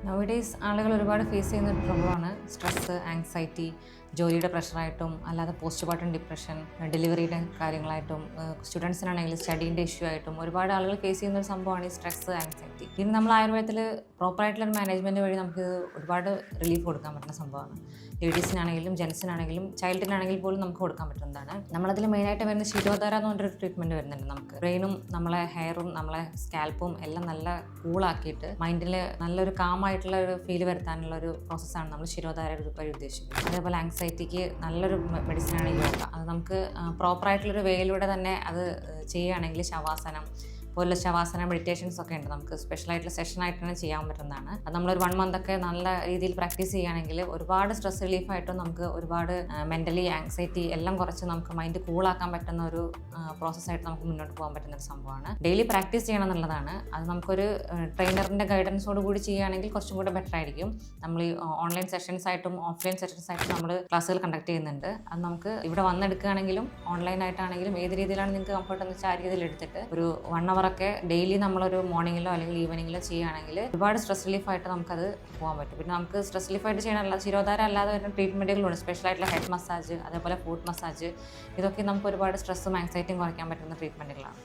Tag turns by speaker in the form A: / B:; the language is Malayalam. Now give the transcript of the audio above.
A: നൗഡേയ്സ് ആളുകൾ ഒരുപാട് ഫേസ് ചെയ്യുന്ന ഒരു പ്രോബ്ലമാണ് സ്ട്രെസ്സ്, ആങ്സൈറ്റി, ജോലിയുടെ പ്രഷറായിട്ടും അല്ലാതെ പോസ്റ്റ് പാർട്ടം ഡിപ്രഷൻ, ഡെലിവറിയുടെ കാര്യങ്ങളായിട്ടും സ്റ്റുഡൻസിനാണെങ്കിൽ സ്റ്റഡീൻ്റെ ഇഷ്യൂ ആയിട്ടും ഒരുപാട് ആളുകൾ ഫേസ് ചെയ്യുന്ന ഒരു സംഭവമാണ് ഈ സ്ട്രെസ്സ്, ആങ്സൈറ്റി. ഇനി നമ്മൾ ആയുർവേദത്തിൽ പ്രോപ്പറായിട്ടുള്ള മാനേജ്മെൻറ്റ് വഴി നമുക്ക് ഒരുപാട് റിലീഫ് കൊടുക്കാൻ പറ്റുന്ന സംഭവമാണ്. ലേഡീസിനാണെങ്കിലും ജെൻസിനാണെങ്കിലും ചൈൽഡിനാണെങ്കിൽ പോലും നമുക്ക് കൊടുക്കാൻ പറ്റുന്നതാണ്. നമ്മളതിൽ മെയിനായിട്ട് വരുന്ന ശിരോധാര എന്ന് പറഞ്ഞൊരു ട്രീറ്റ്മെൻറ്റ് വരുന്നുണ്ട്. നമുക്ക് ബ്രെയിനും നമ്മളെ ഹെയറും നമ്മളെ സ്കാൽപ്പും എല്ലാം നല്ല കൂളാക്കിയിട്ട് മൈൻഡിൽ നല്ലൊരു കാമായിട്ടുള്ള ഒരു ഫീൽ വരുത്താനുള്ള ഒരു പ്രോസസ്സാണ് നമ്മൾ ശിരോധാര വഴി ഉദ്ദേശിക്കുന്നത്. അതേപോലെ ആങ്സൈറ്റിക്ക് നല്ലൊരു മെഡിസിനാണ് യോഗ. അത് നമുക്ക് പ്രോപ്പറായിട്ടുള്ളൊരു വേയിലൂടെ തന്നെ അത് ചെയ്യുകയാണെങ്കിൽ ശവാസനം പോലുള്ള ശവാസന മെഡിറ്റേഷൻസ് ഒക്കെ ഉണ്ട്. നമുക്ക് സ്പെഷ്യലായിട്ടുള്ള സെഷനായിട്ട് തന്നെ ചെയ്യാൻ പറ്റുന്നതാണ്. അത് നമ്മളൊരു 1 month ഒക്കെ നല്ല രീതിയിൽ പ്രാക്ടീസ് ചെയ്യുകയാണെങ്കിൽ ഒരുപാട് സ്ട്രെസ് റിലീഫായിട്ടും നമുക്ക് ഒരുപാട് മെൻ്റലി ആങ്സൈറ്റി എല്ലാം കുറച്ച് നമുക്ക് മൈൻഡ് കൂളാക്കാൻ പറ്റുന്ന ഒരു പ്രോസസ്സായിട്ട് നമുക്ക് മുന്നോട്ട് പോകാൻ പറ്റുന്ന ഒരു സംഭവമാണ്. ഡെയിലി പ്രാക്ടീസ് ചെയ്യണം എന്നുള്ളതാണ്. അത് നമുക്കൊരു ട്രെയിനറിൻ്റെ ഗൈഡൻസോട് കൂടി ചെയ്യുകയാണെങ്കിൽ കുറച്ചും കൂടെ ബെറ്റർ ആയിരിക്കും. നമ്മൾ ഈ ഓൺലൈൻ സെഷൻസ് ആയിട്ടും ഓഫ്ലൈൻ സെഷൻസ് ആയിട്ടും നമ്മൾ ക്ലാസ്സുകൾ കണ്ടക്ട് ചെയ്യുന്നുണ്ട്. അത് നമുക്ക് ഇവിടെ വന്നെടുക്കുകയാണെങ്കിലും ഓൺലൈനായിട്ടാണെങ്കിലും ഏത് രീതിയിലാണ് നിങ്ങൾക്ക് കംഫർട്ട് എന്ന് വെച്ചാൽ ആ രീതിയിൽ എടുത്തിട്ട് ഒരു 1 hour ഒക്കെ ഡെയിലി നമ്മളൊരു മോർണിംഗിലോ അല്ലെങ്കിൽ ഈവനിങ്ങിലോ ചെയ്യുകയാണെങ്കിൽ ഒരുപാട് സ്ട്രെസ് റിലീഫായിട്ട് നമുക്കത് പോകാൻ പറ്റും. പിന്നെ നമുക്ക് സ്ട്രെസ് റിലീഫായിട്ട് ചെയ്യാനുള്ള ശിരോധാര അല്ലാതെ വരുന്ന ട്രീറ്റ്മെൻറ്റുകളുണ്ട്. സ്പെഷ്യലായിട്ടുള്ള ഹെഡ് മസാജ്, അതേപോലെ ഫുഡ് മസാജ്, ഇതൊക്കെ നമുക്ക് ഒരുപാട് സ്ട്രെസ്സും ആങ്സൈറ്റിയും കുറയ്ക്കാൻ പറ്റുന്ന ട്രീറ്റ്മെൻറ്റുകളാണ്.